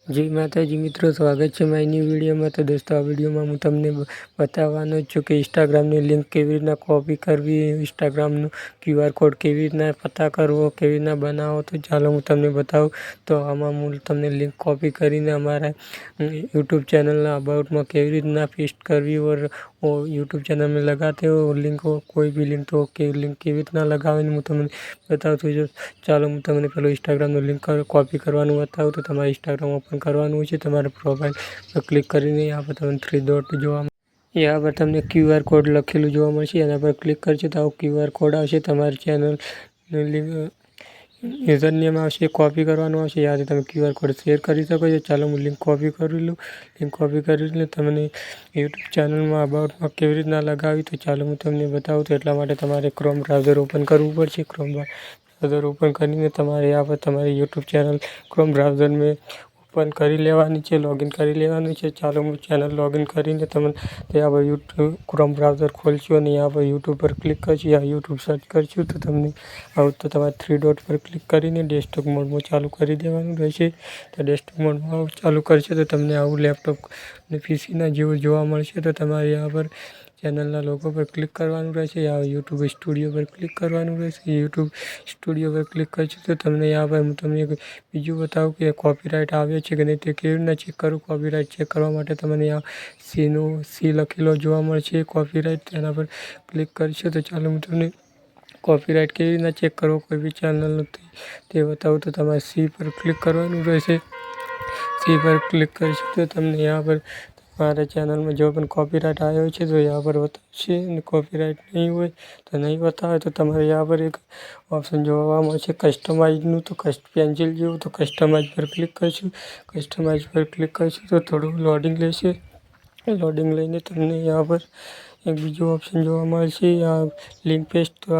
જય માતાજી મિત્રો, સ્વાગત છે મારી ન્યૂ વિડીયોમાં। તો દોસ્તો, આ વિડીયોમાં હું તમને બતાવવાનો છું કે ઇન્સ્ટાગ્રામની લિંક કેવી રીતના કોપી કરવી, ઇન્સ્ટાગ્રામનું QR કોડ કેવી રીતના પતા કરવો, કેવી રીતના બનાવો। તો ચાલો હું તમને બતાવું। તો આમાં હું તમને લિંક કોપી કરીને અમારા यूट्यूब चैनलના अबाउटમાં કેવી રીતના પેસ્ટ કરવી और यूट्यूब चैनल में लगाते हो लिंक हो कोई भी लिंक तो लिंक કેવી રીતના લગાવીને હું તમને બતાવતો। ચાલો હું તમને પેલો ઇન્સ્ટાગ્રામનું લિંક કોપી કરવાનું બતાવું। તો તમારે ઇન્સ્ટાગ્રામ ઓપન કરવાનું છે, તમારે પ્રોફાઇલ પર ક્લિક કરીને यहाँ पर તમને 3 ડોટ જોવા यहाँ पर તમને QR કોડ લખેલું જોવા મળશે, એના પર ક્લિક કરશો તો આવું QR કોડ આવશે। તમારી ચેનલ લિંક યુઝર નેમ આવશે, કોપી કરવાનું આવશે, યાદ તમે QR કોડ શેર કરી શકો છો। ચાલો હું લિંક કોપી કરી લઉં। લિંક કોપી કરીને તમને યુટ્યુબ ચેનલમાં અબાઉટમાં કેવી રીતના લગાવી તો ચાલો હું તમને બતાવું। તો એટલા માટે તમારે ક્રોમ બ્રાઉઝર ઓપન કરવું પડશે। ક્રોમ બ્રાઉઝર ઓપન કરીને તમારે यहाँ पर તમારી યુટ્યુબ ચેનલ ક્રોમ બ્રાઉઝર में ઓપન કરી લેવાની છે, લોગિન કરી લેવાનું છે। ચાલો હું ચેનલ લોગિન કરીને તમને यहाँ पर यूट्यूब क्रोम બ્રાઉઝર ખોલશું અને यहाँ પર યુટ્યુબ પર ક્લિક કરશું, यहाँ યુટ્યુબ સર્ચ કરશું તો તમને આવું તો તમારે 3 ડોટ પર ક્લિક કરીને ડેસ્કટોપ મોડમાં ચાલુ કરી દેવાનું રહેશે। તો ડેસ્કટોપ મોડમાં ચાલુ કરશો તો તમને આવું લેપટોપ અને પીસીના જેવું જોવા મળશે। તો તમારે यहाँ પર ચેનલના લોગો પર ક્લિક કરવાનું રહેશે, यहाँ યુટ્યુબ સ્ટુડિયો પર ક્લિક કરવાનું રહેશે। યુટ્યુબ સ્ટુડિયો પર ક્લિક કરશો તો તમને यहाँ પર હું તમને બીજું બતાવું કે કોપીરાઇટ આવ્યો છે કે નહીં તે કેવી રીતના ચેક કરું। કોપીરાઇટ ચેક કરવા માટે તમને यहाँ સી લખેલો જોવા મળશે કોપીરાઇટ, તેના પર ક્લિક કરશો તો ચાલો હું તમને કોપીરાઇટ કેવી રીતના ચેક કરવો કોઈ બી ચેનલનું તે બતાવું। તો તમારે સી પર ક્લિક કરવાનું રહેશે। સી પર ક્લિક કરશો તો તમને यहाँ पर તમારા ચેનલમાં જો પણ કોપીરાઇટ આવ્યો છે તો यहाँ પર બતાવશે, અને કોપીરાઇટ નહીં હોય તો નહીં બતાવે। તો તમારે यहाँ પર એક ઓપ્શન જોવા મળશે કસ્ટમાઇઝનું, તો પેન્સિલ જેવું, તો કસ્ટમાઇઝ પર ક્લિક કરશું। કસ્ટમાઇઝ પર ક્લિક કરશું તો થોડું લોડિંગ લેશે। લોડિંગ લઈને તમને यहाँ પર એક બીજું ઓપ્શન જોવા મળશે, આ લિંક પેસ્ટ।